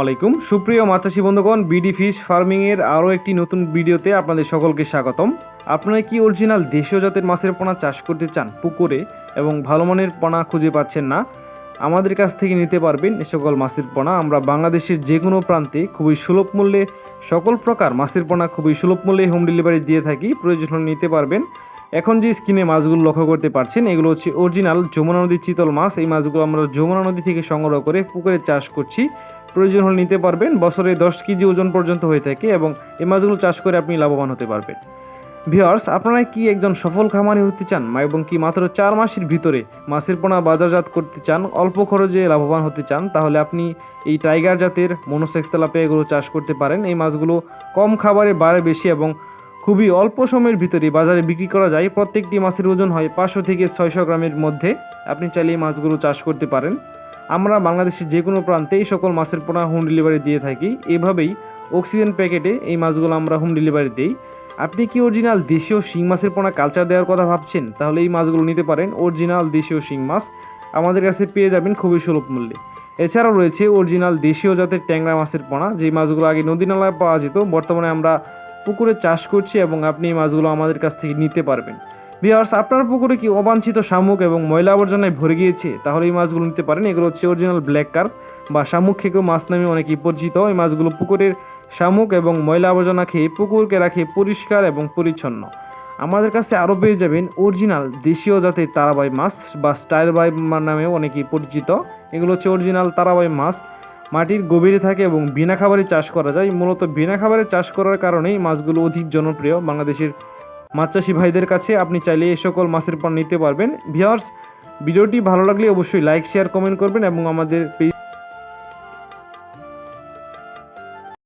আলাইকুম সুপ্রিয় মাছ চাষী বন্ধুগণ, বিডি ফিশ ফার্মিং এর আরও একটি নতুন ভিডিওতে আপনাদের সকলকে স্বাগতম। আপনারা কি অরিজিনাল দেশীয় জাতের মাছের পোনা চাষ করতে চান পুকুরে এবং ভালো মানের পোনা খুঁজে পাচ্ছেন না? আমাদের কাছ থেকে নিতে পারবেন এ সকল মাছের পোনা। আমরা বাংলাদেশের যে কোনো প্রান্তে খুবই সুলভ মূল্যে সকল প্রকার মাছের পোনা খুবই সুলভ মূল্যে হোম ডেলিভারি দিয়ে থাকি। প্রয়োজন হলে নিতে পারবেন। এখন যে স্ক্রিনে মাছগুলো লক্ষ্য করতে পারছেন, এগুলো হচ্ছে অরিজিনাল যমুনা নদীর চিতল মাছ। এই মাছগুলো আমরা যমুনা নদী থেকে সংগ্রহ করে পুকুরে চাষ করছি। প্রয়োজন হলে নিতে পারবেন। বছরে 10 কেজি ওজন পর্যন্ত হয়ে থাকে এবং এই মাছগুলো চাষ করে আপনি লাভবান হতে পারবেন। ভিউয়ার্স, আপনারা কি একজন সফল খামারি হতে চান এবং কি মাত্র 4 মাসের ভিতরে মাছের পোনা বাজারজাত করতে চান, অল্প খরচে লাভবান হতে চান, তাহলে আপনি এই টাইগার জাতের মনোসেক্স তেলাপিয়া এগুলো চাষ করতে পারেন। এই মাছগুলো কম খাবারে বাড়ে বেশি এবং খুবই অল্প সময়ের ভিতরে বাজারে বিক্রি করা যায়। প্রত্যেকটি মাছের ওজন হয় 500 থেকে 600 গ্রামের মধ্যে। আপনি চাইলে এই মাছগুলো চাষ করতে পারেন। আমরা বাংলাদেশের যে কোনো প্রান্তে এই সকল মাছের পোনা হোম ডেলিভারি দিয়ে থাকি। এভাবেই অক্সিজেন প্যাকেটে এই মাছগুলো আমরা হোম ডেলিভারি দিই। আপনি কি অরিজিনাল দেশীয় শিং মাছের পোনা কালচার দেওয়ার কথা ভাবছেন? তাহলে এই মাছগুলো নিতে পারেন। অরিজিনাল দেশীয় শিং মাছ আমাদের কাছে পেয়ে যাবেন খুবই সুলভ মূল্যে। এছাড়াও রয়েছে অরিজিনাল দেশীয় জাতের ট্যাংরা মাছের পোনা, যেই মাছগুলো আগে নদী নালায় পাওয়া যেত, বর্তমানে আমরা পুকুরে চাষ করছি এবং আপনি এই মাছগুলো আমাদের কাছ থেকে নিতে পারবেন। ভিউয়ার্স, আপনার পুকুরে কি অবাঞ্ছিত শামুক এবং ময়লা আবর্জনায় ভরে গিয়েছে? তাহলে এই মাছগুলো নিতে পারেন। এগুলো হচ্ছে অরিজিনাল ব্ল্যাক কার্প বা শামুক খেকেও মাছ নামে অনেকেই পরিচিত। এই মাছগুলো পুকুরের শামুক এবং ময়লা আবর্জনা খেয়ে পুকুরকে রাখে পরিষ্কার এবং পরিচ্ছন্ন। আমাদের কাছে আরও পেয়ে যাবেন অরিজিনাল দেশীয় জাতের তারাবাই মাছ বা স্টাইল বাই নামেও অনেকেই পরিচিত। এগুলো হচ্ছে অরিজিনাল তারাবাই মাছ। মাটির গভীরে থাকে এবং বিনা খাবারে চাষ করা যায়। মূলত বিনা খাবারে চাষ করার কারণেই মাছগুলো অধিক জনপ্রিয় বাংলাদেশের মাছ চাষি ভাইদের কাছে। আপনি চাইলে এই সকল মাছের পোনা নিতে পারবেন। ভিউয়ার্স, ভিডিওটি ভালো লাগলে অবশ্যই লাইক শেয়ার কমেন্ট করবেন এবং আমাদের